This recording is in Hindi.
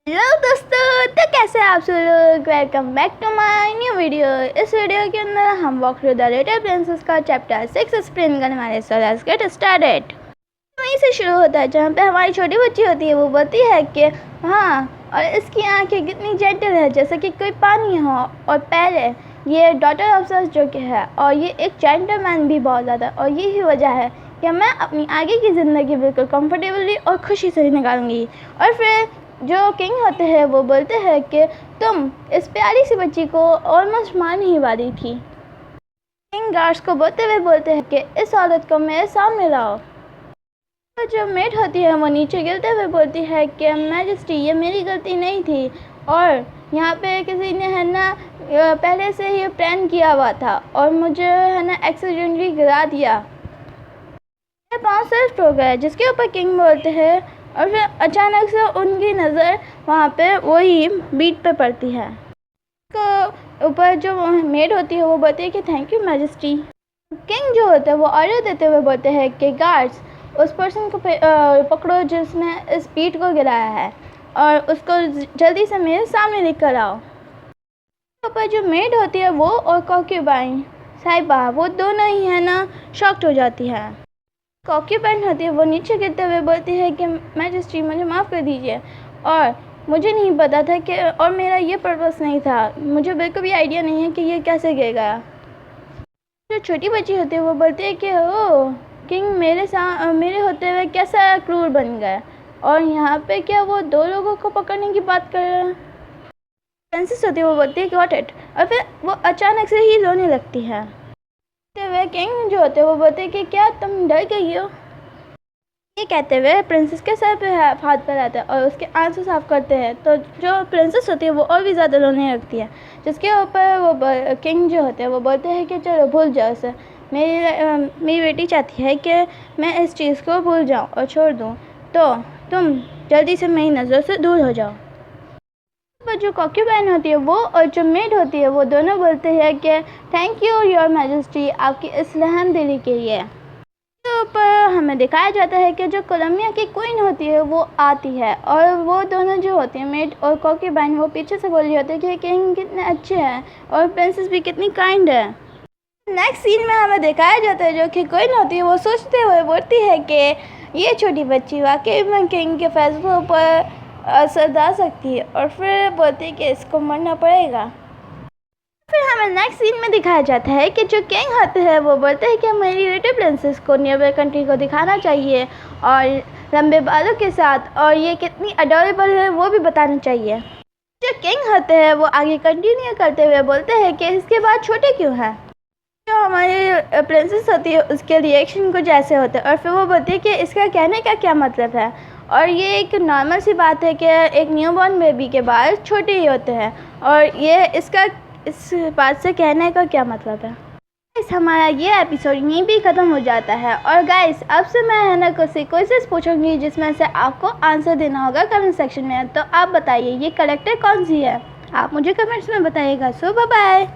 हेलो दोस्तों, तो कैसे आप सब लोग। Welcome back to my new video. इस वीडियो के अंदर हम walk through the little princess का चैप्टर 6 एक्सप्लेन करने वाले। So let's get started. वहीं से शुरू होता है जहाँ पे हमारी छोटी बच्ची होती है। वो बोलती है कि हाँ, और इसकी आंखें कितनी जेंटल है, जैसे कि कोई पानी हो। और पहले ये डॉटर ऑफ सस जो कि है, और ये एक जेंटलमैन भी बहुत ज़्यादा। और यही वजह है कि मैं अपनी आगे की ज़िंदगी बिल्कुल कंफर्टेबली और खुशी से निकालूंगी। और फिर जो किंग होते हैं वो बोलते हैं कि तुम इस प्यारी सी बच्ची को ऑलमोस्ट मारने ही वाली थी। किंग गार्ड्स को बोलते हुए बोलते हैं कि इस औरत को मेरे सामने लाओ। तो जो मेड होती है वो नीचे गिरते हुए बोलती है कि मैजेस्टी, ये मेरी गलती नहीं थी, और यहाँ पे किसी ने है ना पहले से ही प्लान किया हुआ था और मुझे है ना एक्सीडेंटली गिरा दिया। मेरे पाँव सिर्फ हो गए। जिसके ऊपर किंग बोलते हैं, और फिर अचानक से उनकी नज़र वहाँ पे वही बीट पे पड़ती है। उसको ऊपर जो मेड होती है वो बोलती है कि थैंक यू मैजेस्टी। किंग जो होता है वो ऑर्डर देते हुए बोलते हैं कि गार्ड्स, उस पर्सन को पकड़ो जिसने इस बीट को गिराया है, और उसको जल्दी से मेरे सामने लेकर आओ। ऊपर जो मेड होती है वो और कॉन्क्यूबाइन साहिबा, वो दोनों ही है ना शॉक्ड हो जाती है। कॉन्क्यूबाइन होती है वो नीचे गिरते हुए बोलती है कि मैजेस्टी, मुझे माफ़ कर दीजिए, और मुझे नहीं पता था कि, और मेरा ये पर्पस नहीं था, मुझे बिल्कुल भी आइडिया नहीं है कि ये कैसे गिर गया। जो छोटी बच्ची होती है वो बोलती है कि ओ किंग, मेरे होते हुए कैसा क्रूर बन गया, और यहाँ पे क्या वो दो लोगों को पकड़ने की बात कर रहे हैं। प्रिंसेस होती है वो बोलती है गॉट इट, और फिर वो अचानक से ही रोने लगती है। हुए किंग जो होते हैं वो बोलते हैं कि क्या तुम डर गई हो। ये कहते हुए प्रिंसेस के सर पे हाथ पर आता है और उसके आंसू साफ करते हैं। तो जो प्रिंसेस होती है वो और भी ज़्यादा रोने लगती है। जिसके ऊपर वो किंग जो होते हैं वो बोलते हैं कि चलो भूल जाओ उसे। मेरी बेटी चाहती है कि मैं इस चीज़ को भूल जाऊं और छोड़ दूं, तो तुम जल्दी से मेरी नज़रों से दूर हो जाओ। पर जो कॉन्क्यूबाइन होती है वो और जो मेड होती है वो दोनों बोलते हैं कि थैंक यू योर मैजेस्टी, आपकी इस रहम दिली के लिए। तो पर हमें दिखाया जाता है कि जो कोलंबिया की क्वीन होती है वो आती है, और वो दोनों जो होती हैं मेड और कॉन्क्यूबाइन, वो पीछे से बोल रही होती है कि किंग कितने अच्छे हैं और प्रिंसेस भी कितनी काइंड है। नेक्स्ट सीन में हमें दिखाया जाता है जो कि क्वीन होती है वो सोचते हुए बोलती है कि ये छोटी बच्ची वाकई में किंग के फैसलों पर असर डाल सकती है, और फिर बोलती है कि इसको मरना पड़ेगा। फिर हमें नेक्स्ट सीन में दिखाया जाता है कि जो किंग होते हैं वो बोलते हैं कि मेरी लिटिल प्रिंसेस को नियर कंट्री को दिखाना चाहिए, और लंबे बालों के साथ, और ये कितनी अडोरेबल है वो भी बताना चाहिए। जो किंग होते हैं वो आगे कंटिन्यू करते हुए बोलते हैं कि इसके बाद छोटे क्यों हैं। जो हमारी प्रिंसेस होती है उसके रिएक्शन कुछ ऐसे होते हैं, और फिर वो बोलती है कि इसका कहने का क्या मतलब है, और ये एक नॉर्मल सी बात है कि एक न्यूबॉर्न बेबी के बाल छोटे ही होते हैं, और ये इस बात से कहने का क्या मतलब है। गाइस, हमारा ये एपिसोड यहीं भी ख़त्म हो जाता है। और गाइस, अब से मैं है ना कुछ क्वेश्चंस पूछूंगी जिसमें से आपको आंसर देना होगा कमेंट सेक्शन में। तो आप बताइए ये कैरेक्टर कौन सी है, आप मुझे कमेंट्स में बताइएगा। सो बाय बाय।